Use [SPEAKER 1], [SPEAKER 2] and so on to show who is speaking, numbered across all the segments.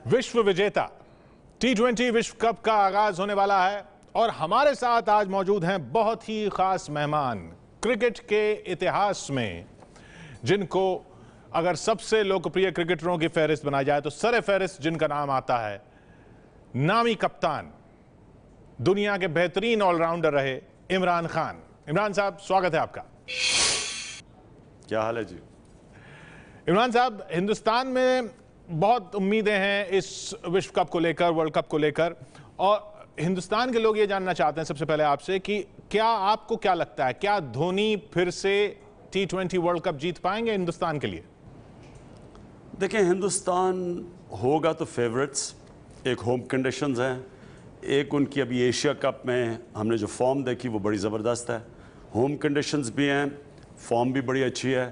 [SPEAKER 1] विश्व विजेता T20 विश्व कप का आगाज होने वाला है और हमारे साथ आज मौजूद हैं बहुत ही खास मेहमान। क्रिकेट के इतिहास में जिनको अगर सबसे लोकप्रिय क्रिकेटरों की फहरिस्त बनाई जाए तो सरे फहरिस्त जिनका नाम आता है, नामी कप्तान, दुनिया के बेहतरीन ऑलराउंडर रहे इमरान खान। इमरान साहब, स्वागत है आपका।
[SPEAKER 2] क्या हाल है जी?
[SPEAKER 1] इमरान साहब, हिंदुस्तान में बहुत उम्मीदें हैं इस विश्व कप को लेकर, वर्ल्ड कप को लेकर, और हिंदुस्तान के लोग ये जानना चाहते हैं सबसे पहले आपसे कि क्या आपको क्या लगता है, क्या धोनी फिर से T20 वर्ल्ड कप जीत पाएंगे हिंदुस्तान के लिए?
[SPEAKER 2] देखिए, हिंदुस्तान होगा तो फेवरेट्स, एक होम कंडीशंस हैं, एक उनकी अभी एशिया कप में हमने जो फॉर्म देखी वो बड़ी ज़बरदस्त है। होम कंडीशंस भी हैं, फॉर्म भी बड़ी अच्छी है,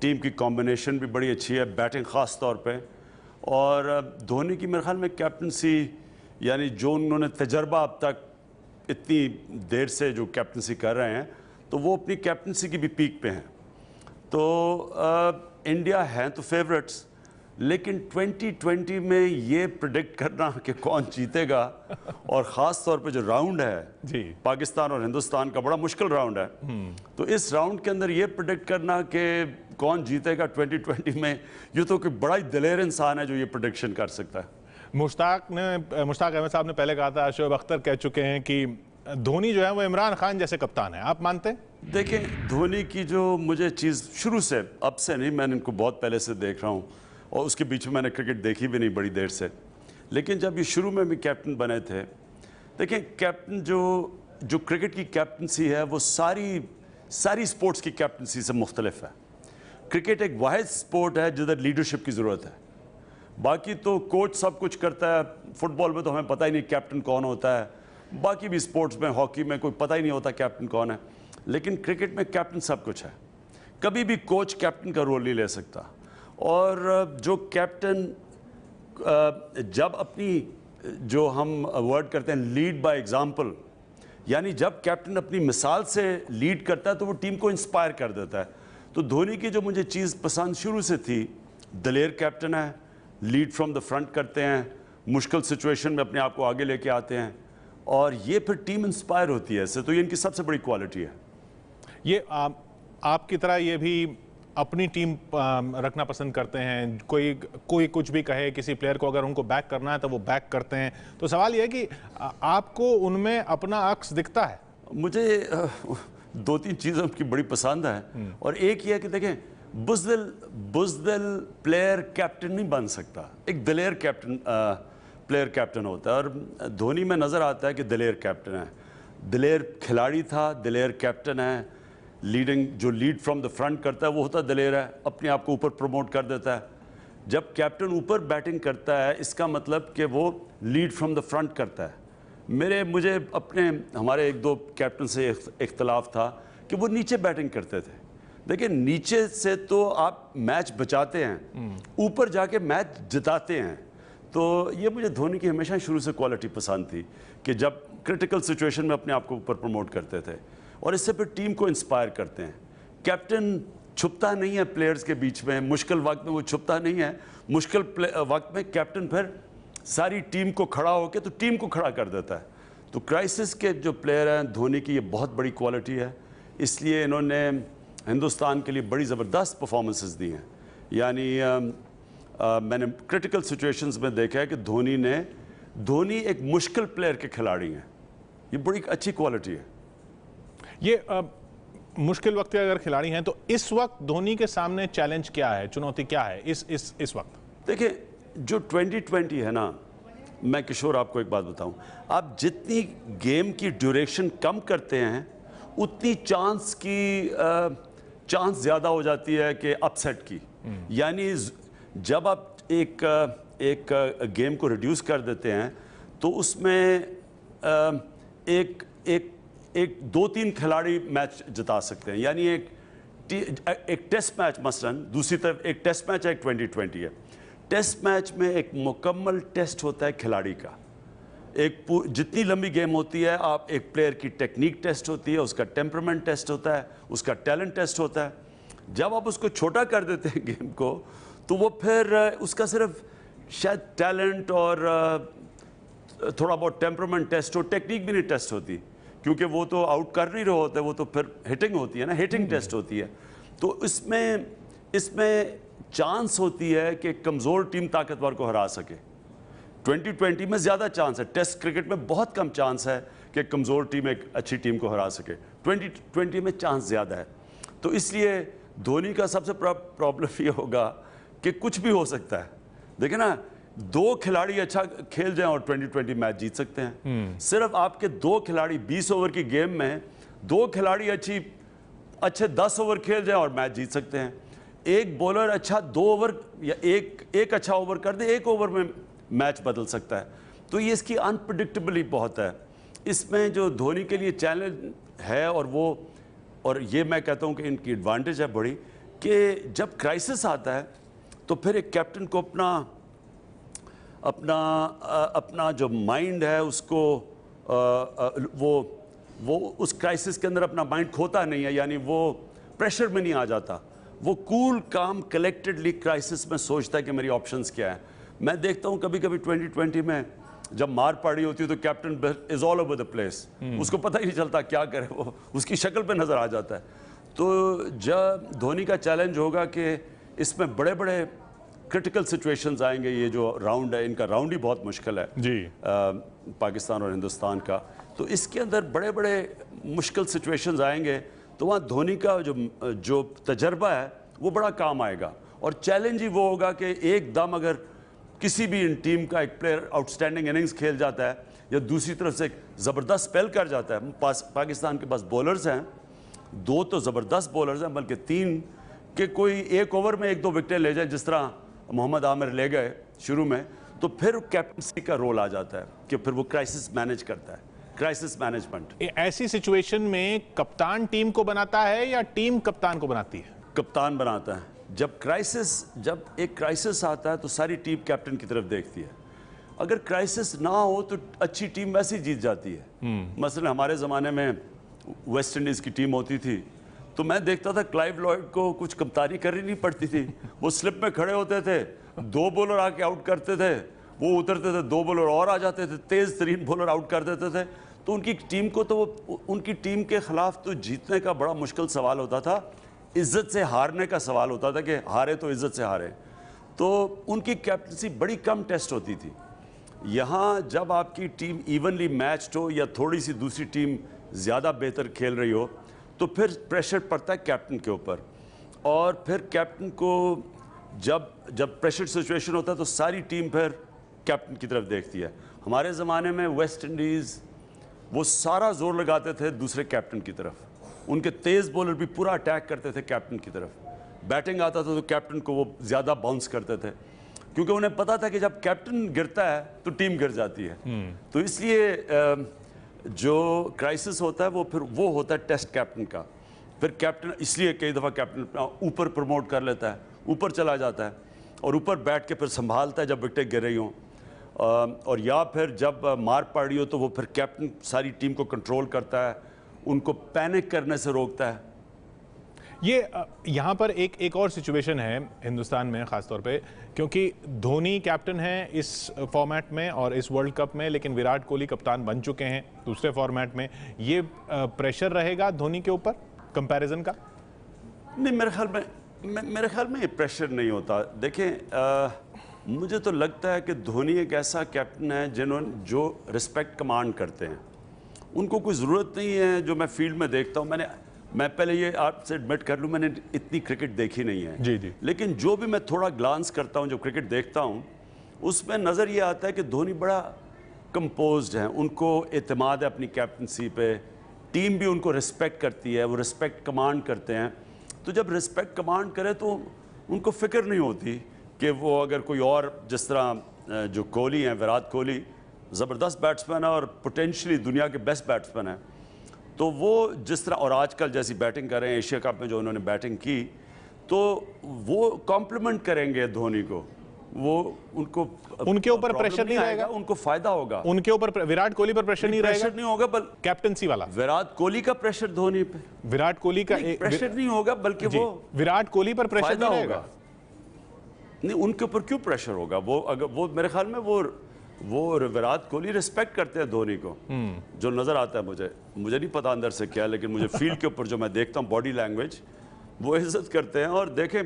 [SPEAKER 2] टीम की कॉम्बिनेशन भी बड़ी अच्छी है, बैटिंग ख़ास तौर पे। और धोनी की मेरे ख्याल में कैप्टनसी, यानी जो उन्होंने तजर्बा अब तक इतनी देर से जो कैप्टनसी कर रहे हैं, तो वो अपनी कैप्टनसी की भी पीक पे हैं। तो इंडिया है तो फेवरेट्स, लेकिन 2020 में ये प्रिडिक्ट करना कि कौन जीतेगा, और ख़ास तौर पे जो राउंड है
[SPEAKER 1] जी,
[SPEAKER 2] पाकिस्तान और हिंदुस्तान का बड़ा मुश्किल राउंड है। तो इस राउंड के अंदर ये प्रिडिक्ट करना कि कौन जीतेगा 2020 में, ये तो कोई बड़ा ही दिलेर इंसान है जो ये प्रिडिक्शन कर सकता है।
[SPEAKER 1] मुश्ताक अहमद साहब ने पहले कहा था, शोएब अख्तर कह चुके हैं कि धोनी जो है वो इमरान खान जैसे कप्तान है। आप मानते हैं?
[SPEAKER 2] देखिए, धोनी की जो मुझे चीज़ शुरू से, अब से नहीं, मैंने इनको बहुत पहले से देख रहा हूँ, और उसके बीच में मैंने क्रिकेट देखी भी नहीं बड़ी देर से, लेकिन जब ये शुरू में भी कैप्टन बने थे, देखिए कैप्टन जो क्रिकेट की कैप्टनसी है वो सारी स्पोर्ट्स की कैप्टनसी से मुख्तलिफ है। क्रिकेट एक वाहिद स्पोर्ट है जिधर लीडरशिप की ज़रूरत है। बाकी तो कोच सब कुछ करता है, फुटबॉल में तो हमें पता ही नहीं कैप्टन कौन होता है, बाकी भी स्पोर्ट्स में, हॉकी में कोई पता ही नहीं होता कैप्टन कौन है, लेकिन क्रिकेट में कैप्टन सब कुछ है। कभी भी कोच कैप्टन का रोल नहीं ले सकता। और जो कैप्टन जब अपनी, जो हम वर्ड करते हैं लीड बाय एग्जांपल, यानी जब कैप्टन अपनी मिसाल से लीड करता है तो वो टीम को इंस्पायर कर देता है। तो धोनी की जो मुझे चीज़ पसंद शुरू से थी, दलेर कैप्टन है, लीड फ्रॉम द फ्रंट करते हैं, मुश्किल सिचुएशन में अपने आप को आगे लेके आते हैं, और ये फिर टीम इंस्पायर होती है इससे। तो ये इनकी सबसे बड़ी क्वालिटी है।
[SPEAKER 1] ये आपकी तरह ये भी अपनी टीम रखना पसंद करते हैं? कोई कुछ भी कहे किसी प्लेयर को, अगर उनको बैक करना है तो वो बैक करते हैं। तो सवाल ये है कि आपको उनमें अपना अक्स दिखता है?
[SPEAKER 2] मुझे दो तीन चीज़ें उनकी बड़ी पसंद है, और एक ये है कि देखें, बुज़दिल प्लेयर कैप्टन नहीं बन सकता, एक दलेर प्लेयर कैप्टन होता है, और धोनी में नज़र आता है कि दलेर कैप्टन है, दलेर खिलाड़ी था, दलेर कैप्टन है। जो लीड फ्रॉम द फ्रंट करता है वो होता दलेर है, अपने आप को ऊपर प्रमोट कर देता है। जब कैप्टन ऊपर बैटिंग करता है, इसका मतलब कि वो लीड फ्रॉम द फ्रंट करता है। मुझे हमारे एक दो कैप्टन से इख्तलाफ था कि वो नीचे बैटिंग करते थे। देखिए, नीचे से तो आप मैच बचाते हैं, ऊपर जाके मैच जिताते हैं। तो ये मुझे धोनी की हमेशा शुरू से क्वालिटी पसंद थी कि जब क्रिटिकल सिचुएशन में अपने आप को ऊपर प्रमोट करते थे, और इससे फिर टीम को इंस्पायर करते हैं। कैप्टन छुपता नहीं है प्लेयर्स के बीच में, मुश्किल वक्त में वो छुपता नहीं है। मुश्किल वक्त में कैप्टन फिर सारी टीम को खड़ा होकर तो टीम को खड़ा कर देता है। तो क्राइसिस के जो प्लेयर हैं, धोनी की ये बहुत बड़ी क्वालिटी है, इसलिए इन्होंने हिंदुस्तान के लिए बड़ी ज़बरदस्त परफॉर्मेंसेस दी हैं। यानी मैंने क्रिटिकल सिचुएशंस में देखा है कि धोनी एक मुश्किल प्लेयर के खिलाड़ी हैं। ये बड़ी अच्छी क्वालिटी है।
[SPEAKER 1] ये मुश्किल वक्त के अगर खिलाड़ी हैं तो इस वक्त धोनी के सामने चैलेंज क्या है, चुनौती क्या है इस वक्त? देखिए,
[SPEAKER 2] जो 2020 है ना, मैं किशोर आपको एक बात बताऊं, आप जितनी गेम की ड्यूरेशन कम करते हैं उतनी चांस ज़्यादा हो जाती है कि अपसेट की। यानी जब आप एक गेम को रिड्यूस कर देते हैं तो उसमें एक दो तीन खिलाड़ी मैच जिता सकते हैं। यानी एक टेस्ट मैच मसलन, दूसरी तरफ एक टेस्ट मैच है, एक 2020 है। टेस्ट मैच में एक मुकम्मल टेस्ट होता है खिलाड़ी का। जितनी लंबी गेम होती है, आप एक प्लेयर की टेक्निक टेस्ट होती है, उसका टेम्परामेंट टेस्ट होता है, उसका टैलेंट टेस्ट होता है। जब आप उसको छोटा कर देते हैं गेम को, तो वो फिर उसका सिर्फ शायद टैलेंट और थोड़ा बहुत टेम्परामेंट टेस्ट हो, टेक्निक भी नहीं टेस्ट होती, क्योंकि वो तो आउट कर नहीं रहे होते, वो तो फिर हिटिंग होती है ना, हिटिंग टेस्ट होती है। तो इसमें चांस होती है कि कमज़ोर टीम ताकतवर को हरा सके। 2020 में ज़्यादा चांस है, टेस्ट क्रिकेट में बहुत कम चांस है कि कमज़ोर टीम एक अच्छी टीम को हरा सके। 2020 में चांस ज़्यादा है। तो इसलिए धोनी का सबसे प्रॉब्लम ये होगा कि कुछ भी हो सकता है। देखिए ना, दो खिलाड़ी अच्छा खेल जाएं और 2020 मैच जीत सकते हैं। सिर्फ आपके दो खिलाड़ी 20 ओवर की गेम में दो खिलाड़ी अच्छे 10 ओवर खेल जाएं और मैच जीत सकते हैं। एक बॉलर अच्छा 2 ओवर या एक अच्छा ओवर कर दे, 1 ओवर में मैच बदल सकता है। तो ये इसकी अनप्रेडिक्टेबली बहुत है। इसमें जो धोनी के लिए चैलेंज है, और ये मैं कहता हूँ कि इनकी एडवांटेज है बड़ी, कि जब क्राइसिस आता है तो फिर एक कैप्टन को अपना जो माइंड है उसको वो उस क्राइसिस के अंदर अपना माइंड खोता नहीं है, यानी वो प्रेशर में नहीं आ जाता। वो कूल काम कलेक्टेडली क्राइसिस में सोचता है कि मेरी ऑप्शंस क्या है। मैं देखता हूँ कभी कभी 2020 में जब मार पड़ी होती है तो captain is all over the place, उसको पता ही नहीं चलता क्या करे, वो उसकी शक्ल पे नजर आ जाता है। तो जब धोनी का चैलेंज होगा कि इसमें बड़े बड़े क्रिटिकल सिचुएशंस आएंगे, ये जो राउंड है, इनका राउंड ही बहुत मुश्किल है
[SPEAKER 1] जी,
[SPEAKER 2] पाकिस्तान और हिंदुस्तान का। तो इसके अंदर बड़े बड़े मुश्किल सिचुएशंस आएंगे, तो वहाँ धोनी का जो तजर्बा है वो बड़ा काम आएगा। और चैलेंज ही वो होगा कि एकदम अगर किसी भी इन टीम का एक प्लेयर आउटस्टैंडिंग इनिंग्स खेल जाता है या दूसरी तरफ से एक ज़बरदस्त स्पेल कर जाता है। पाकिस्तान के पास बॉलर्स हैं, 2 तो ज़बरदस्त बॉलर्स हैं, बल्कि 3 के कोई 1 ओवर में 1-2 विकेटें ले जाए, जिस तरह मोहम्मद आमिर ले गए शुरू में, तो फिर कैप्टनसी का रोल आ जाता है कि फिर वो क्राइसिस मैनेज करता है, क्राइसिस मैनेजमेंट।
[SPEAKER 1] ऐसी सिचुएशन में कप्तान टीम को बनाता है या टीम कप्तान को बनाती है?
[SPEAKER 2] कप्तान बनाता है। जब एक क्राइसिस आता है तो सारी टीम कैप्टन की तरफ देखती है। अगर क्राइसिस ना हो तो अच्छी टीम वैसे ही जीत जाती है। मसलन हमारे ज़माने में वेस्ट इंडीज़ की टीम होती थी, तो मैं देखता था क्लाइव लॉयड को कुछ कप्तानी करनी नहीं पड़ती थी। वो स्लिप में खड़े होते थे, 2 बॉलर आके आउट करते थे, वो उतरते थे, 2 बॉलर और आ जाते थे, तेज़ तरीन बॉलर आउट कर देते थे। तो उनकी टीम को उनकी टीम के खिलाफ तो जीतने का बड़ा मुश्किल सवाल होता था, इज्जत से हारने का सवाल होता था कि हारे तो इज्जत से हारे। तो उनकी कैप्टनसी बड़ी कम टेस्ट होती थी। यहाँ जब आपकी टीम इवनली मैच्ड हो या थोड़ी सी दूसरी टीम ज़्यादा बेहतर खेल रही हो, तो फिर प्रेशर पड़ता है कैप्टन के ऊपर। और फिर कैप्टन को जब प्रेशर सिचुएशन होता है तो सारी टीम फिर कैप्टन की तरफ देखती है। हमारे ज़माने में वेस्ट इंडीज़ वो सारा जोर लगाते थे दूसरे कैप्टन की तरफ, उनके तेज़ बॉलर भी पूरा अटैक करते थे कैप्टन की तरफ। बैटिंग आता था तो कैप्टन को वो ज़्यादा बाउंस करते थे, क्योंकि उन्हें पता था कि जब कैप्टन गिरता है तो टीम गिर जाती है। तो इसलिए जो क्राइसिस होता है वो होता है टेस्ट कैप्टन का। फिर कैप्टन इसलिए कई दफ़ा कैप्टन ऊपर प्रमोट कर लेता है, ऊपर चला जाता है और ऊपर बैठ के फिर संभालता है जब विकेटें गिर रही हों, और या फिर जब मार पड़ रही हो तो वो फिर कैप्टन सारी टीम को कंट्रोल करता है, उनको पैनिक करने से रोकता है।
[SPEAKER 1] ये यहाँ पर एक और सिचुएशन है हिंदुस्तान में ख़ासतौर पे, क्योंकि धोनी कैप्टन है इस फॉर्मेट में और इस वर्ल्ड कप में, लेकिन विराट कोहली कप्तान बन चुके हैं दूसरे फॉर्मेट में। ये प्रेशर रहेगा धोनी के ऊपर कंपैरिजन का?
[SPEAKER 2] नहीं, मेरे ख्याल में ये प्रेशर नहीं होता। देखें, मुझे तो लगता है कि धोनी एक ऐसा कैप्टन है जो रिस्पेक्ट कमांड करते हैं। उनको कोई ज़रूरत नहीं है, जो मैं फील्ड में देखता हूँ, मैं पहले ये आपसे एडमिट कर लूँ, मैंने इतनी क्रिकेट देखी नहीं है
[SPEAKER 1] जी।
[SPEAKER 2] लेकिन जो भी मैं थोड़ा ग्लांस करता हूँ, जो क्रिकेट देखता हूँ, उसमें नज़र ये आता है कि धोनी बड़ा कंपोज्ड है, उनको एतमाद है अपनी कैप्टनसी पे, टीम भी उनको रिस्पेक्ट करती है, वो रिस्पेक्ट कमांड करते हैं। तो जब रिस्पेक्ट कमांड करे तो उनको फ़िक्र नहीं होती कि वो अगर कोई और, जिस तरह जो कोहली हैं, विराट कोहली ज़बरदस्त बैट्समैन है और पोटेंशियली दुनिया के बेस्ट बैट्समैन हैं, तो वो जिस तरह और आजकल जैसी बैटिंग कर रहे हैं, एशिया कप में जो उन्होंने बैटिंग की, तो वो कॉम्प्लीमेंट करेंगे धोनी को, वो
[SPEAKER 1] उनके ऊपर प्रेशर नहीं रहेगा,
[SPEAKER 2] उनको फायदा होगा।
[SPEAKER 1] उनके ऊपर विराट कोहली पर प्रेशर नहीं रहेगा,
[SPEAKER 2] प्रेशर नहीं होगा, बल्कि
[SPEAKER 1] कैप्टनसी वाला
[SPEAKER 2] विराट कोहली का प्रेशर धोनी पे,
[SPEAKER 1] विराट कोहली का
[SPEAKER 2] प्रेशर नहीं होगा, बल्कि वो
[SPEAKER 1] विराट कोहली पर प्रेशर नहीं
[SPEAKER 2] होगा। नहीं, उनके ऊपर क्यों प्रेशर होगा? वो अगर वो मेरे ख्याल में वो विराट कोहली रिस्पेक्ट करते हैं धोनी को, जो नज़र आता है मुझे नहीं पता अंदर से क्या, लेकिन मुझे फील्ड के ऊपर जो मैं देखता हूँ बॉडी लैंग्वेज, वो इज्जत करते हैं। और देखें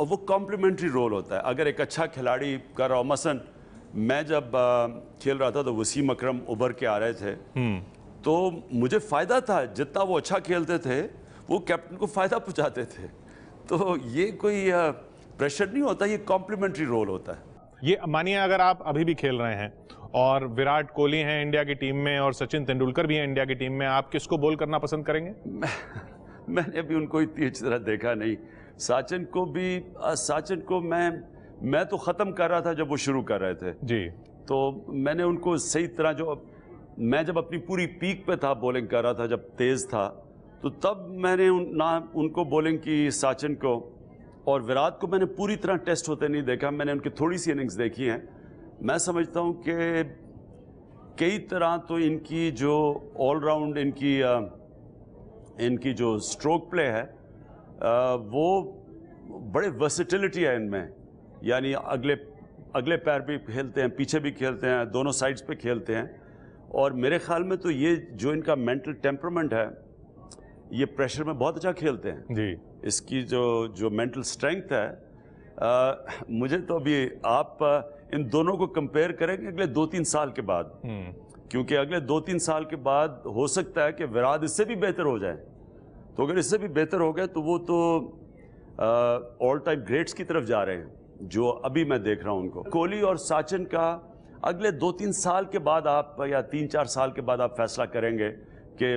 [SPEAKER 2] वो कॉम्प्लीमेंट्री रोल होता है। अगर एक अच्छा खिलाड़ी कर रहा हो, मसलन मैं जब खेल रहा था तो वसीम अकरम उभर के आ रहे थे, तो मुझे फ़ायदा था, जितना वो अच्छा खेलते थे वो कैप्टन को फ़ायदा पहुँचाते थे। तो ये कोई प्रेशर नहीं होता, ये कॉम्प्लीमेंट्री रोल होता है।
[SPEAKER 1] ये मानिए अगर आप अभी भी खेल रहे हैं और विराट कोहली हैं इंडिया की टीम में और सचिन तेंदुलकर भी हैं इंडिया की टीम में, आप किसको बॉल करना पसंद करेंगे?
[SPEAKER 2] मैंने अभी उनको इतनी अच्छी तरह देखा नहीं। सचिन को मैं तो ख़त्म कर रहा था जब वो शुरू कर रहे थे
[SPEAKER 1] जी,
[SPEAKER 2] तो मैंने उनको सही तरह मैं जब अपनी पूरी पीक पे था, बॉलिंग कर रहा था, जब तेज़ था, तो तब मैंने ना उनको बॉलिंग की सचिन को, और विराट को मैंने पूरी तरह टेस्ट होते नहीं देखा। मैंने उनकी थोड़ी सी इनिंग्स देखी हैं। मैं समझता हूँ कि कई तरह तो इनकी जो ऑलराउंड इनकी जो स्ट्रोक प्ले है वो बड़े वर्सेटिलिटी है इनमें, यानी अगले पैर भी खेलते हैं, पीछे भी खेलते हैं, दोनों साइड्स पे खेलते हैं। और मेरे ख्याल में तो ये जो इनका मेंटल टेम्परामेंट है, ये प्रेशर में बहुत अच्छा खेलते हैं
[SPEAKER 1] जी।
[SPEAKER 2] इसकी जो मेंटल स्ट्रेंथ है, मुझे तो अभी आप इन दोनों को कंपेयर करेंगे अगले 2-3 साल के बाद, क्योंकि अगले 2-3 साल के बाद हो सकता है कि विराट इससे भी बेहतर हो जाए। तो अगर इससे भी बेहतर हो गए तो वो तो ऑल टाइम ग्रेट्स की तरफ जा रहे हैं, जो अभी मैं देख रहा हूं उनको। कोहली और सचिन का अगले 2-3 साल के बाद आप, या 3-4 साल के बाद आप फैसला करेंगे कि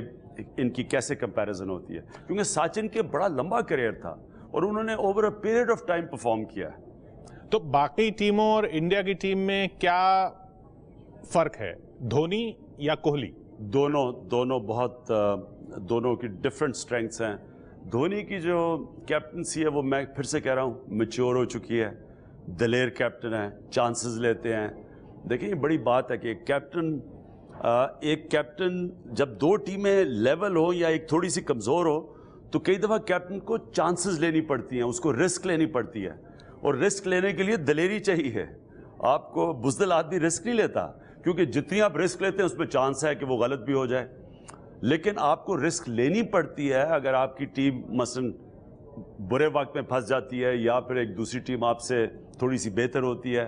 [SPEAKER 2] इनकी कैसे कंपैरिजन होती है, क्योंकि सचिन के बड़ा लंबा करियर था और उन्होंने over a period of time perform किया।
[SPEAKER 1] तो बाकी टीमों और इंडिया की टीम में क्या फर्क है, धोनी या कोहली?
[SPEAKER 2] दोनों की डिफरेंट स्ट्रेंथ्स हैं। धोनी की जो कैप्टनसी है वो, मैं फिर से कह रहा हूँ, मैच्योर हो चुकी है, दलेर कैप्टन है, चांसेस लेते हैं। देखिए ये बड़ी बात है कि एक कैप्टन जब 2 टीमें लेवल हो या एक थोड़ी सी कमज़ोर हो, तो कई दफ़ा कैप्टन को चांसेस लेनी पड़ती हैं, उसको रिस्क लेनी पड़ती है, और रिस्क लेने के लिए दलेरी चाहिए। आपको बुज़दिल आदमी रिस्क नहीं लेता, क्योंकि जितनी आप रिस्क लेते हैं उसमें चांस है कि वो गलत भी हो जाए। लेकिन आपको रिस्क लेनी पड़ती है अगर आपकी टीम मसलन बुरे वक्त में फंस जाती है, या फिर एक दूसरी टीम आपसे थोड़ी सी बेहतर होती है,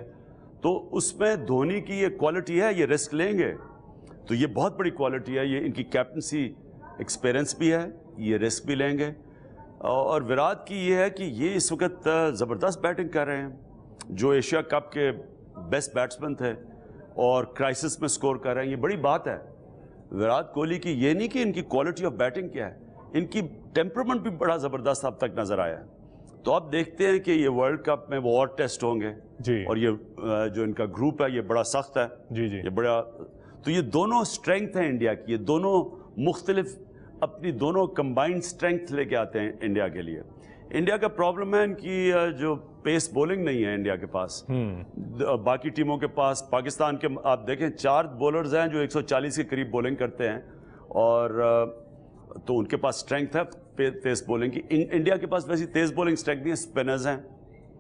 [SPEAKER 2] तो उसमें धोनी की ये क्वालिटी है, ये रिस्क लेंगे। तो ये बहुत बड़ी क्वालिटी है, ये इनकी कैप्टनसी एक्सपीरियंस भी है, ये रिस्क भी लेंगे। और विराट की ये है कि ये इस वक्त ज़बरदस्त बैटिंग कर रहे हैं, जो एशिया कप के बेस्ट बैट्समैन थे और क्राइसिस में स्कोर कर रहे हैं, ये बड़ी बात है। विराट कोहली की ये नहीं कि इनकी क्वालिटी ऑफ बैटिंग क्या है, इनकी टेम्परामेंट भी बड़ा ज़बरदस्त अब तक नज़र आया। तो आप देखते हैं कि ये वर्ल्ड कप में वो और टेस्ट होंगे
[SPEAKER 1] जी।
[SPEAKER 2] और ये जो इनका ग्रुप है ये बड़ा सख्त है
[SPEAKER 1] जी जी।
[SPEAKER 2] ये बड़ा, तो ये दोनों स्ट्रेंथ हैं इंडिया की, ये दोनों मुख्तलिफ अपनी दोनों कंबाइंड स्ट्रेंथ लेके आते हैं इंडिया के लिए। इंडिया का प्रॉब्लम है इनकी जो पेस बॉलिंग नहीं है इंडिया के पास। बाकी टीमों के पास, पाकिस्तान के आप देखें 4 बॉलर्स हैं जो 140 के करीब बॉलिंग करते हैं, और तो उनके पास स्ट्रेंथ है पेस बॉलिंग की। इंडिया के पास वैसी तेज बॉलिंग स्ट्रेंथ नहीं है, स्पिनर्स हैं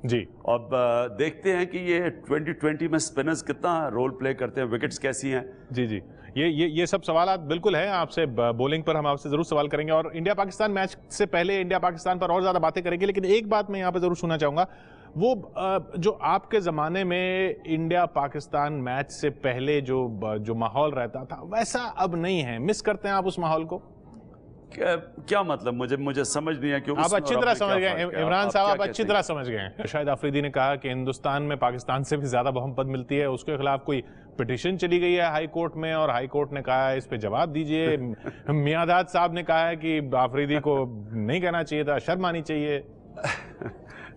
[SPEAKER 1] जी।
[SPEAKER 2] अब देखते हैं कि ये 2020 में स्पिनर्स कितना रोल प्ले करते हैं, विकेट्स कैसी हैं।
[SPEAKER 1] जी जी, ये सब सवाल बिल्कुल हैं आपसे, बॉलिंग पर हम आपसे जरूर सवाल करेंगे और इंडिया पाकिस्तान मैच से पहले इंडिया पाकिस्तान पर और ज्यादा बातें करेंगे। लेकिन एक बात मैं यहाँ पे जरूर सुनना चाहूंगा, वो जो आपके जमाने में इंडिया पाकिस्तान मैच से पहले जो माहौल रहता था वैसा अब नहीं है, मिस करते हैं आप उस माहौल को?
[SPEAKER 2] क्या मतलब, मुझे समझ नहीं है।
[SPEAKER 1] आप अच्छी तरह समझ गए इमरान साहब, आप अच्छी तरह समझ गए। शाहिद आफरीदी ने कहा कि हिंदुस्तान में पाकिस्तान से भी ज्यादा बहुमत मिलती है, उसके खिलाफ कोई पिटीशन चली गई है हाई कोर्ट में और हाई कोर्ट ने कहा है इस पे जवाब दीजिए। मियादाद साहब ने कहा है कि आफरीदी को नहीं कहना चाहिए था, शर्म आनी चाहिए।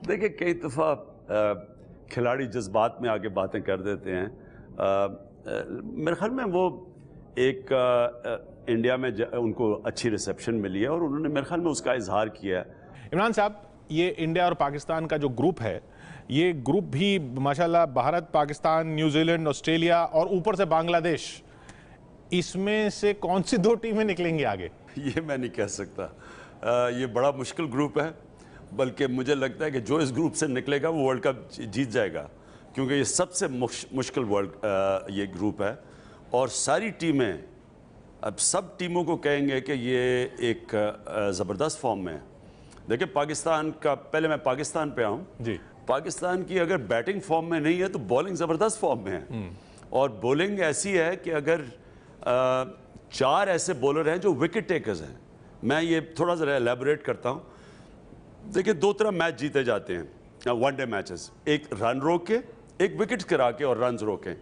[SPEAKER 2] देखिए कई दफा खिलाड़ी जज्बात में आके बातें कर देते हैं। मेरे ख्याल में वो एक इंडिया में उनको अच्छी रिसेप्शन मिली है और उन्होंने मेरे ख्याल में उसका इजहार किया है।
[SPEAKER 1] इमरान साहब, ये इंडिया और पाकिस्तान का जो ग्रुप है, ये ग्रुप भी माशाल्लाह भारत, पाकिस्तान, न्यूजीलैंड, ऑस्ट्रेलिया और ऊपर से बांग्लादेश, इसमें से कौन सी 2 टीमें निकलेंगी आगे?
[SPEAKER 2] ये मैं नहीं कह सकता, ये बड़ा मुश्किल ग्रुप है। बल्कि मुझे लगता है कि जो इस ग्रुप से निकलेगा वो वर्ल्ड कप जीत जाएगा, क्योंकि ये सबसे मुश्किल ये ग्रुप है। और सारी टीमें अब सब टीमों को कहेंगे कि ये एक ज़बरदस्त फॉर्म में है। देखिए पाकिस्तान का, पहले मैं पाकिस्तान पे आऊँ
[SPEAKER 1] जी।
[SPEAKER 2] पाकिस्तान की अगर बैटिंग फॉर्म में नहीं है तो बॉलिंग ज़बरदस्त फॉर्म में है। और बॉलिंग ऐसी है कि अगर 4 ऐसे बॉलर हैं जो विकेट टेकर्स हैं। मैं ये थोड़ा सा एलैबोरेट करता हूँ। देखिए 2 तरह मैच जीते जाते हैं वनडे मैचेस, एक रन रोक के, एक विकेट्स गिरा के और रन रोकें।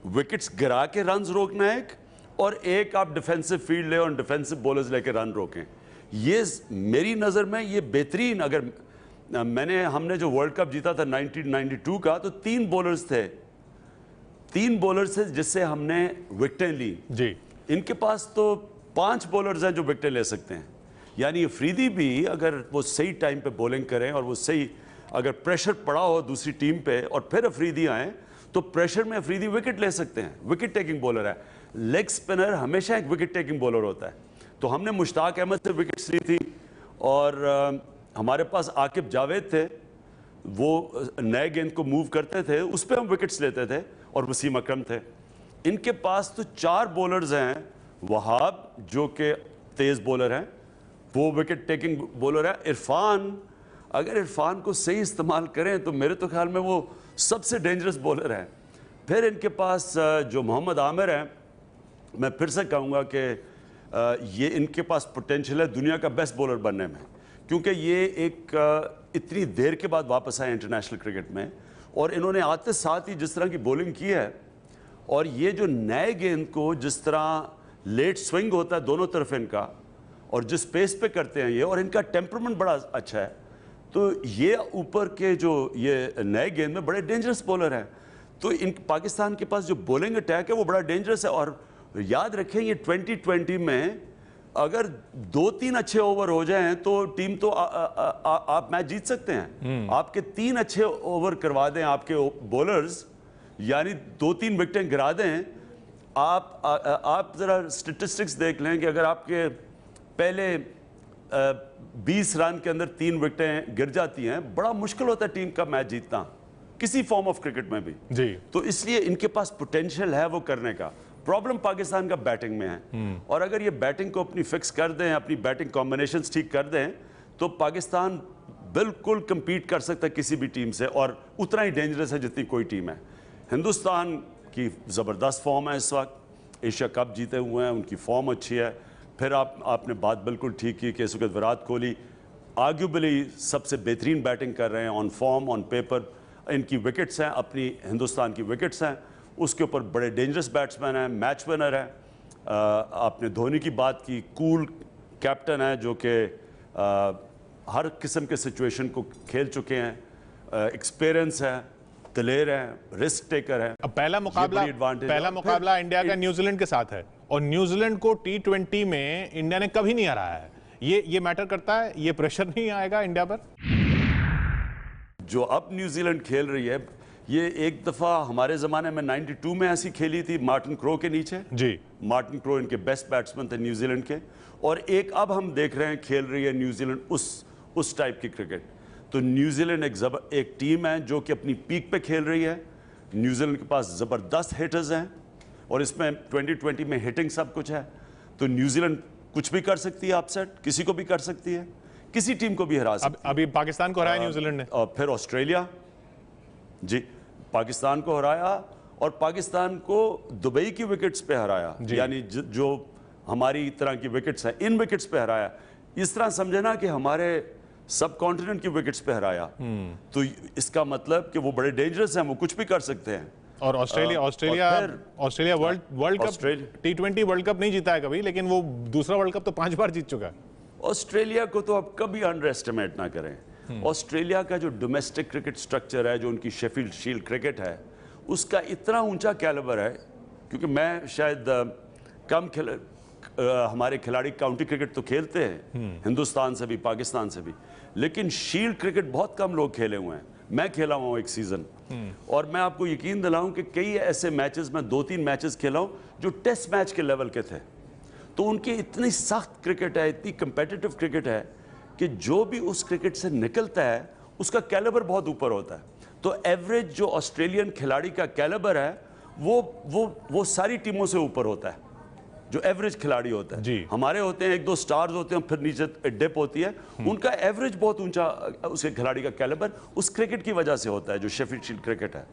[SPEAKER 2] विकेट्स गिरा के रन रोकना एक, और एक आप डिफेंसिव फील्ड ले और डिफेंसिव बॉलर्स लेके रन रोकें। ये मेरी नज़र में ये बेहतरीन, अगर हमने जो वर्ल्ड कप जीता था 1992 का, तो 3 बॉलर्स थे जिससे हमने विकेटें ली
[SPEAKER 1] जी।
[SPEAKER 2] इनके पास तो 5 बॉलर्स हैं जो विकेटें ले सकते हैं। यानी अफरीदी भी अगर वो सही टाइम पे बॉलिंग करें और वो सही, अगर प्रेशर पड़ा हो दूसरी टीम पे और फिर अफरीदी आए तो प्रेशर में अफरीदी विकेट ले सकते हैं। विकेट टेकिंग बॉलर है। लेग स्पिनर हमेशा एक विकेट टेकिंग बॉलर होता है। तो हमने मुश्ताक अहमद से विकेट्स ली थी, और हमारे पास आकिब जावेद थे, वो नए गेंद को मूव करते थे, उस पर हम विकेट्स लेते थे, और वसीम अकरम थे। इनके पास तो 4 बॉलर्स हैं। वहाब जो कि तेज़ बॉलर हैं, वो विकेट टेकिंग बॉलर है। इरफान, अगर इरफान को सही इस्तेमाल करें तो मेरे तो ख्याल में वो सबसे डेंजरस बॉलर है। फिर इनके पास जो मोहम्मद आमिर हैं, मैं फिर से कहूँगा कि ये इनके पास पोटेंशियल है दुनिया का बेस्ट बॉलर बनने में, क्योंकि ये एक इतनी देर के बाद वापस आए इंटरनेशनल क्रिकेट में, और इन्होंने आते साथ ही जिस तरह की बॉलिंग की है, और ये जो नए गेंद को जिस तरह लेट स्विंग होता है दोनों तरफ इनका, और जिस पेस पे करते हैं ये, और इनका टेम्परमेंट बड़ा अच्छा है, तो ये ऊपर के जो ये नए गेंद में बड़े डेंजरस बॉलर हैं। तो इन पाकिस्तान के पास जो बॉलिंग अटैक है वो बड़ा डेंजरस है। और याद रखें ये 2020 में अगर 2-3 अच्छे ओवर हो जाएं तो टीम तो आप मैच जीत सकते हैं। आपके 3 अच्छे ओवर करवा दें आपके बॉलर्स, यानी 2-3 विकेटें गिरा दें। आप ज़रा स्टेटिस्टिक्स देख लें कि अगर आपके पहले 20 रन के अंदर 3 विकेटें गिर जाती हैं, बड़ा मुश्किल होता है टीम का मैच जीतना किसी फॉर्म ऑफ क्रिकेट में भी
[SPEAKER 1] जी। तो
[SPEAKER 2] इसलिए इनके पास पोटेंशियल है वो करने का। प्रॉब्लम पाकिस्तान का बैटिंग में है, और अगर ये बैटिंग को अपनी फिक्स कर दें, अपनी बैटिंग कॉम्बिनेशंस ठीक कर दें, तो पाकिस्तान बिल्कुल compete कर सकता है किसी भी टीम से, और उतना ही डेंजरस है जितनी कोई टीम है। हिंदुस्तान की ज़बरदस्त फॉर्म है इस वक्त, एशिया कप जीते हुए हैं, उनकी फॉर्म अच्छी है। फिर आपने बात बिल्कुल ठीक की कि इस वक्त विराट कोहली आर्ग्यूबली सबसे बेहतरीन बैटिंग कर रहे हैं ऑन फॉर्म, ऑन पेपर। इनकी विकेट्स हैं, अपनी हिंदुस्तान की विकेट्स हैं, उसके ऊपर बड़े डेंजरस बैट्समैन हैं, मैच विनर है। आपने धोनी की बात की, कूल कैप्टन है जो कि हर किस्म के सिचुएशन को खेल चुके हैं, एक्सपीरियंस है, दलेर है, रिस्क टेकर है।
[SPEAKER 1] अब पहला मुकाबला इंडिया का न्यूजीलैंड के साथ है, और न्यूजीलैंड को T20 में इंडिया ने कभी नहीं हराया है। ये मैटर करता है, ये प्रेशर नहीं आएगा इंडिया पर?
[SPEAKER 2] जो अब न्यूजीलैंड खेल रही है, ये एक दफ़ा हमारे ज़माने में 92 में ऐसी खेली थी मार्टिन क्रो के नीचे
[SPEAKER 1] जी।
[SPEAKER 2] मार्टिन क्रो इनके बेस्ट बैट्समैन थे न्यूजीलैंड के, और एक अब हम देख रहे हैं खेल रही है न्यूजीलैंड उस टाइप की क्रिकेट। तो न्यूजीलैंड एक टीम है जो कि अपनी पीक पे खेल रही है। न्यूजीलैंड के पास ज़बरदस्त हिटर्स हैं, और इसमें 2020 में हिटिंग सब कुछ है। तो न्यूजीलैंड कुछ भी कर सकती है, अपसेट किसी को भी कर सकती है, किसी टीम को भी हरा सकती है।
[SPEAKER 1] अभी पाकिस्तान को हराया न्यूजीलैंड ने,
[SPEAKER 2] और फिर ऑस्ट्रेलिया, जी, पाकिस्तान को हराया, और पाकिस्तान को दुबई की विकेट्स पे हराया, यानी जो हमारी तरह की विकेट्स हैं इन विकेट्स पे हराया। इस तरह समझे ना कि हमारे सब कॉन्टिनेंट की विकेट्स पे हराया। तो इसका मतलब कि वो बड़े डेंजरस हैं, वो कुछ भी कर सकते हैं।
[SPEAKER 1] और Australia world cup T20 world cup नहीं जीता है कभी, लेकिन वो दूसरा वर्ल्ड कप तो 5 बार जीत चुका है।
[SPEAKER 2] ऑस्ट्रेलिया को तो आप कभी अंडर एस्टिमेट ना करें। ऑस्ट्रेलिया का जो डोमेस्टिक क्रिकेट स्ट्रक्चर है, जो उनकी शेफील्ड शील्ड क्रिकेट है, उसका इतना ऊंचा कैलिबर है, क्योंकि मैं शायद हमारे खिलाड़ी काउंटी क्रिकेट तो खेलते हैं हिंदुस्तान से भी पाकिस्तान से भी, लेकिन शील्ड क्रिकेट बहुत कम लोग खेले हुए हैं। मैं खेला हुआ हूँ एक सीज़न, और मैं आपको यकीन दिलाऊं कि कई ऐसे मैचेस में 2-3 मैचेस खेला हूँ जो टेस्ट मैच के लेवल के थे। तो उनकी इतनी सख्त क्रिकेट है, इतनी कंपेटिटिव क्रिकेट है कि जो भी उस क्रिकेट से निकलता है उसका कैलिबर बहुत ऊपर होता है। तो एवरेज जो ऑस्ट्रेलियन खिलाड़ी का कैलिबर है वो सारी टीमों से ऊपर होता है, जो एवरेज खिलाड़ी होता है।
[SPEAKER 1] जी।
[SPEAKER 2] हमारे होते हैं 1-2 स्टार्स होते हैं, फिर नीचे डिप होती है। उनका एवरेज बहुत ऊंचा, उसके खिलाड़ी का कैलिबर उस क्रिकेट की वजह से होता है जो शेफील्ड शील्ड क्रिकेट है।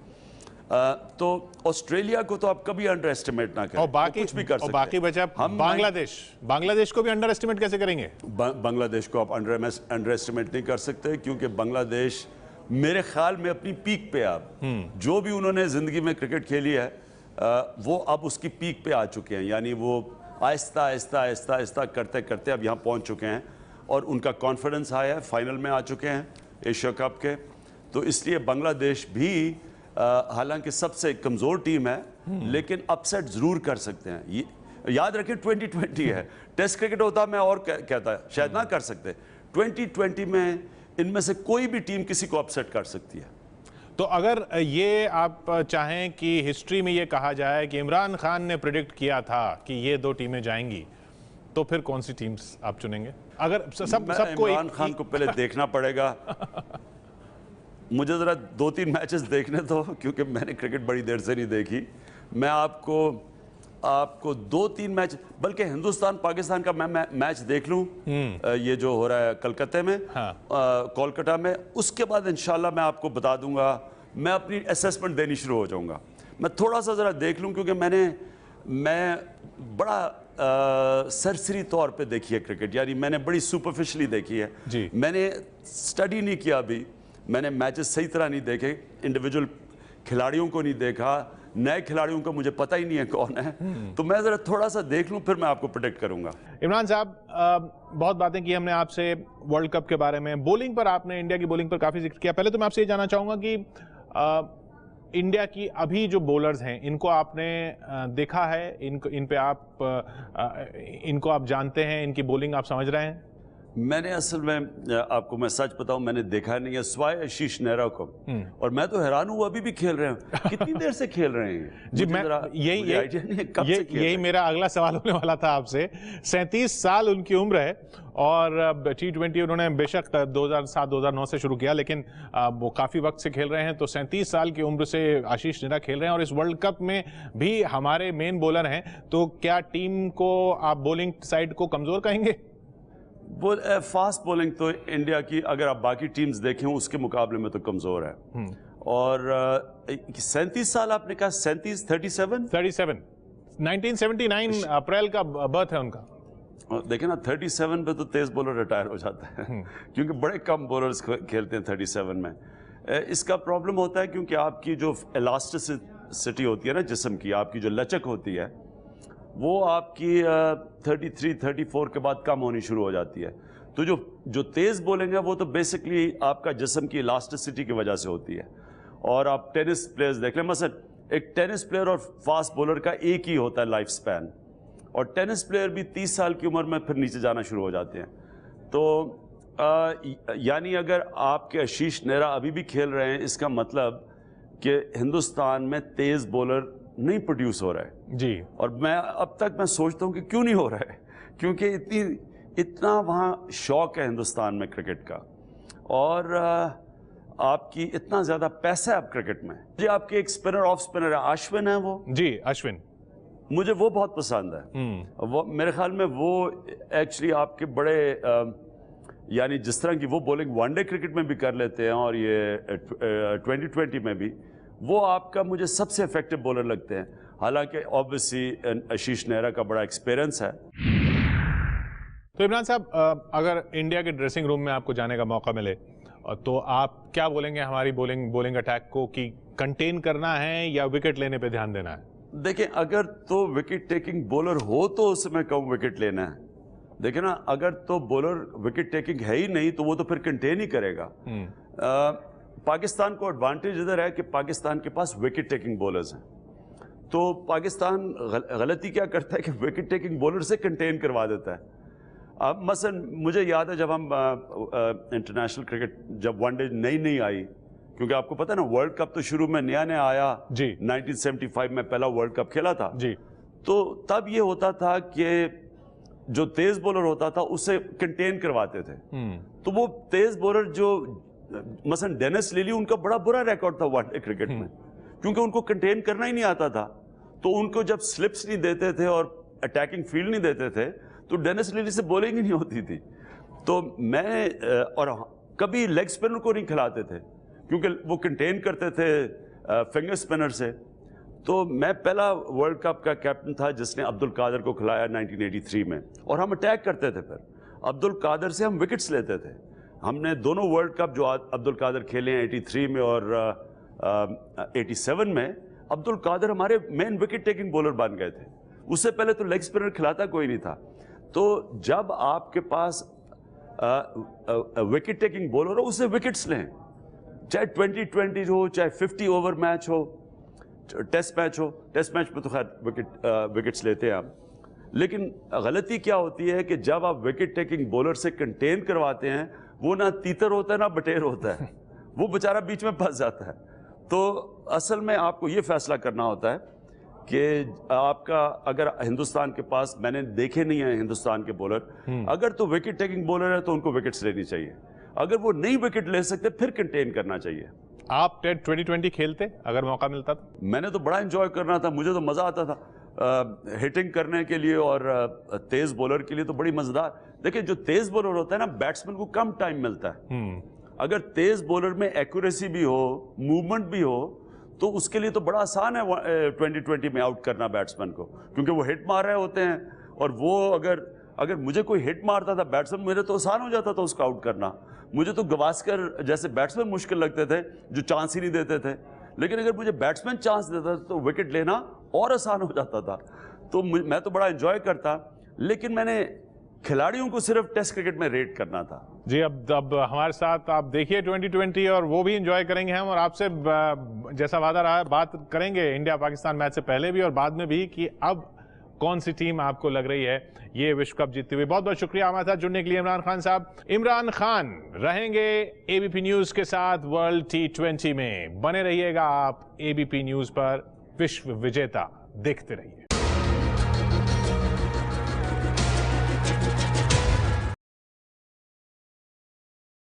[SPEAKER 2] तो ऑस्ट्रेलिया को तो आप कभी अंडर एस्टिमेट ना करें,
[SPEAKER 1] और बाकी
[SPEAKER 2] कुछ भी कर सकते हैं।
[SPEAKER 1] बाकी बचा
[SPEAKER 2] हम
[SPEAKER 1] बांग्लादेश को भी अंडर एस्टिमेट कैसे करेंगे?
[SPEAKER 2] बांग्लादेश को आप अंडर एस्टिमेट नहीं कर सकते, क्योंकि बांग्लादेश मेरे ख्याल में अपनी पीक पे आप जो भी उन्होंने जिंदगी में क्रिकेट खेली है वो अब उसकी पीक पे आ चुके हैं। यानी वो आहिस्ता आहिस्ता आहिस्ता आहिस्ता करते करते अब यहाँ पहुँच चुके हैं और उनका कॉन्फिडेंस हाई है, फाइनल में आ चुके हैं एशिया कप के। तो इसलिए बांग्लादेश भी हालांकि सबसे कमज़ोर टीम है लेकिन अपसेट ज़रूर कर सकते हैं। ये याद रखें 2020 है, टेस्ट क्रिकेट होता मैं और कहता शायद ना कर सकते। 2020 में इनमें से कोई भी टीम किसी को अपसेट कर सकती है।
[SPEAKER 1] तो अगर ये आप चाहें कि हिस्ट्री में ये कहा जाए कि इमरान खान ने प्रेडिक्ट किया था कि ये 2 टीमें जाएंगी, तो फिर कौन सी टीम्स आप चुनेंगे? अगर सबको
[SPEAKER 2] इमरान खान को पहले देखना पड़ेगा। मुझे ज़रा 2-3 मैचेस देखने दो, क्योंकि मैंने क्रिकेट बड़ी देर से नहीं देखी। मैं आपको 2-3 मैच, बल्कि हिंदुस्तान पाकिस्तान का मैं मैच देख लूं, ये जो हो रहा है कलकत्ते में, कोलकाता में, उसके बाद इंशाल्लाह मैं आपको बता दूंगा। मैं अपनी असेसमेंट देनी शुरू हो जाऊंगा। मैं थोड़ा सा ज़रा देख लूं, क्योंकि मैं बड़ा सरसरी तौर पे देखी है क्रिकेट, यानी मैंने बड़ी सुपरफिशली देखी है
[SPEAKER 1] जी।
[SPEAKER 2] मैंने स्टडी नहीं किया अभी, मैंने मैचेस सही तरह नहीं देखे, इंडिविजुअल खिलाड़ियों को नहीं देखा, नए खिलाड़ियों का मुझे पता ही नहीं है कौन है। तो मैं ज़रा थोड़ा सा देख लूं, फिर मैं आपको प्रेडिक्ट करूंगा।
[SPEAKER 1] इमरान साहब, बहुत बातें की हमने आपसे वर्ल्ड कप के बारे में, बॉलिंग पर आपने इंडिया की बॉलिंग पर काफ़ी जिक्र किया। पहले तो मैं आपसे ये जानना चाहूँगा कि इंडिया की अभी जो बॉलर्स हैं, इनको आपने देखा है, इनको आप जानते हैं, इनकी बॉलिंग आप समझ रहे हैं?
[SPEAKER 2] मैंने असल में आपको मैं सच बताऊं, मैंने देखा नहीं है सिवाय आशीष नेहरा को, और मैं तो हैरान हूं अभी भी खेल रहे हैं। कितनी देर से खेल रहे हैं
[SPEAKER 1] जी? मैं यही मेरा अगला सवाल होने वाला था आपसे। 37 साल उनकी उम्र है और T20 उन्होंने बेशक 2007-2009 से शुरू किया, लेकिन वो काफ़ी वक्त से खेल रहे हैं। तो 37 साल की उम्र से आशीष नेहरा खेल रहे हैं और इस वर्ल्ड कप में भी हमारे मेन बॉलर हैं। तो क्या टीम को आप बॉलिंग साइड को कमज़ोर कहेंगे?
[SPEAKER 2] फास्ट बॉलिंग तो इंडिया की, अगर आप बाकी टीम्स देखें उसके मुकाबले में तो कमज़ोर है। और 37 साल आपने कहा, 37 1979 अप्रैल का बर्थ है उनका। देखें ना, 37 पे तो तेज बॉलर रिटायर हो जाता है क्योंकि बड़े कम बॉलर्स खेलते हैं 37 में। इसका प्रॉब्लम होता है क्योंकि आपकी जो इलास्टिसिटी होती है ना जिस्म की, आपकी जो लचक होती है, वो आपकी 33-34 के बाद कम होनी शुरू हो जाती है। तो जो तेज़ बॉलिंग है वो तो बेसिकली आपका जिस्म की इलास्टिसिटी की वजह से होती है। और आप टेनिस प्लेयर्स देख लें, मसलन एक टेनिस प्लेयर और फास्ट बॉलर का एक ही होता है लाइफ स्पैन, और टेनिस प्लेयर भी 30 साल की उम्र में फिर नीचे जाना शुरू हो जाते हैं। तो यानी अगर आपके आशीष नेहरा अभी भी खेल रहे हैं, इसका मतलब कि हिंदुस्तान में तेज़ बॉलर नहीं प्रोड्यूस हो रहा है
[SPEAKER 1] जी। और
[SPEAKER 2] अब तक मैं सोचता हूं कि क्यों नहीं हो रहा है, क्योंकि इतना वहाँ शौक है हिंदुस्तान में क्रिकेट का, और आपकी इतना ज़्यादा पैसा है अब क्रिकेट में। जी, आपके एक स्पिनर ऑफ स्पिनर है, अश्विन है वो।
[SPEAKER 1] जी, अश्विन,
[SPEAKER 2] मुझे वो बहुत पसंद है। वो मेरे ख्याल में वो एक्चुअली आपके बड़े यानी जिस तरह की वो बॉलिंग वनडे क्रिकेट में भी कर लेते हैं और ये 2020 में भी, वो आपका मुझे सबसे इफेक्टिव बॉलर लगते हैं। हालांकि ऑब्वियसली आशीष नेहरा का बड़ा एक्सपीरियंस है।
[SPEAKER 1] तो इमरान साहब, अगर इंडिया के ड्रेसिंग रूम में आपको जाने का मौका मिले तो आप क्या बोलेंगे हमारी बॉलिंग अटैक को, कि कंटेन करना है या विकेट लेने पे ध्यान देना है?
[SPEAKER 2] देखें, अगर तो विकेट टेकिंग बॉलर हो तो उससे मैं कहूँ विकेट लेना है। देखें ना, अगर तो बॉलर विकेट टेकिंग है ही नहीं तो वो तो फिर कंटेन ही करेगा। पाकिस्तान को एडवांटेज इधर है कि पाकिस्तान के पास विकेट टेकिंग बॉलर्स हैं। तो पाकिस्तान गलती क्या करता है कि विकेट टेकिंग बॉलर से कंटेन करवा देता है। अब मसलन मुझे याद है जब हम इंटरनेशनल क्रिकेट जब वनडे नई आई, क्योंकि आपको पता है ना वर्ल्ड कप तो शुरू में नया आया जी, 1975 में पहला वर्ल्ड कप खेला था जी। तो तब ये होता था कि जो तेज बॉलर होता था उसे कंटेन करवाते थे। तो वो तेज बॉलर जो मसलन डेनिस लिली, उनका बड़ा बुरा रिकॉर्ड था वनडे क्रिकेट में, क्योंकि उनको कंटेन करना ही नहीं आता था। तो उनको जब स्लिप्स नहीं देते थे और अटैकिंग फील्ड नहीं देते थे तो डेनिस लिली से बॉलिंग ही नहीं होती थी। तो मैं और कभी लेग स्पिनर को नहीं खिलाते थे क्योंकि वो कंटेन करते थे फिंगर स्पिनर से। तो मैं पहला वर्ल्ड कप का कैप्टन था जिसने अब्दुल कादर को खिलाया 1983 में, और हम अटैक करते थे। फिर अब्दुल कादर से हम विकेट्स लेते थे। हमने दोनों वर्ल्ड कप जो अब्दुल कादर खेले हैं 83 में और 87 में, अब्दुल कादर हमारे मेन विकेट टेकिंग बॉलर बन गए थे। उससे पहले तो लेग स्पिनर खिलाता कोई नहीं था। तो जब आपके पास विकेट टेकिंग बॉलर हो, उससे विकेट्स लें, चाहे 20-20 हो, चाहे 50 ओवर मैच हो, टेस्ट मैच हो। टेस्ट मैच में तो खैर विकेट्स लेते हैं आप। लेकिन गलती क्या होती है कि जब आप विकेट टेकिंग बॉलर से कंटेन करवाते हैं, वो ना तीतर होता है ना बटेर होता है, वो बेचारा बीच में फंस जाता है। तो असल में आपको ये फैसला करना होता है कि आपका, अगर हिंदुस्तान के पास, मैंने देखे नहीं है हिंदुस्तान के बॉलर, अगर तो विकेट टेकिंग बॉलर है तो उनको विकेट्स लेनी चाहिए। अगर वो नहीं विकेट ले सकते फिर कंटेन करना चाहिए।
[SPEAKER 1] आप टेस्ट 2020 खेलते अगर मौका मिलता तो?
[SPEAKER 2] मैंने तो बड़ा एंजॉय करना था, मुझे तो मजा आता था हिटिंग करने के लिए, और तेज बॉलर के लिए तो बड़ी मजेदार। देखिए जो तेज बॉलर होता है ना, बैट्समैन को कम टाइम मिलता है। अगर तेज बॉलर में एक्यूरेसी भी हो, मूवमेंट भी हो, तो उसके लिए तो बड़ा आसान है 2020 में आउट करना बैट्समैन को, क्योंकि वो हिट मार रहे होते हैं। और वो अगर मुझे कोई हिट मारता था बैट्समैन, मेरे तो आसान हो जाता था उसको आउट करना। मुझे तो गवास्कर जैसे बैट्समैन मुश्किल लगते थे जो चांस ही नहीं देते थे, लेकिन अगर मुझे बैट्समैन चांस देता था तो विकेट लेना और आसान हो जाता था। तो मैं तो बड़ा एंजॉय करता, लेकिन मैंने खिलाड़ियों को सिर्फ टेस्ट क्रिकेट में रेट करना था।
[SPEAKER 1] जी, अब हमारे साथ आप देखिए 2020 और वो भी एंजॉय करेंगे हम, और आपसे जैसा वादा रहा है बात करेंगे इंडिया पाकिस्तान मैच से पहले भी और बाद में भी कि अब कौन सी टीम आपको लग रही है ये विश्व कप जीतती हुई। बहुत बहुत शुक्रिया हमारे साथ जुड़ने के लिए इमरान खान साहब। इमरान खान रहेंगे एबीपी न्यूज के साथ वर्ल्ड T20 में। बने रहिएगा आप एबीपी न्यूज पर। विश्व विजेता देखते रहिए।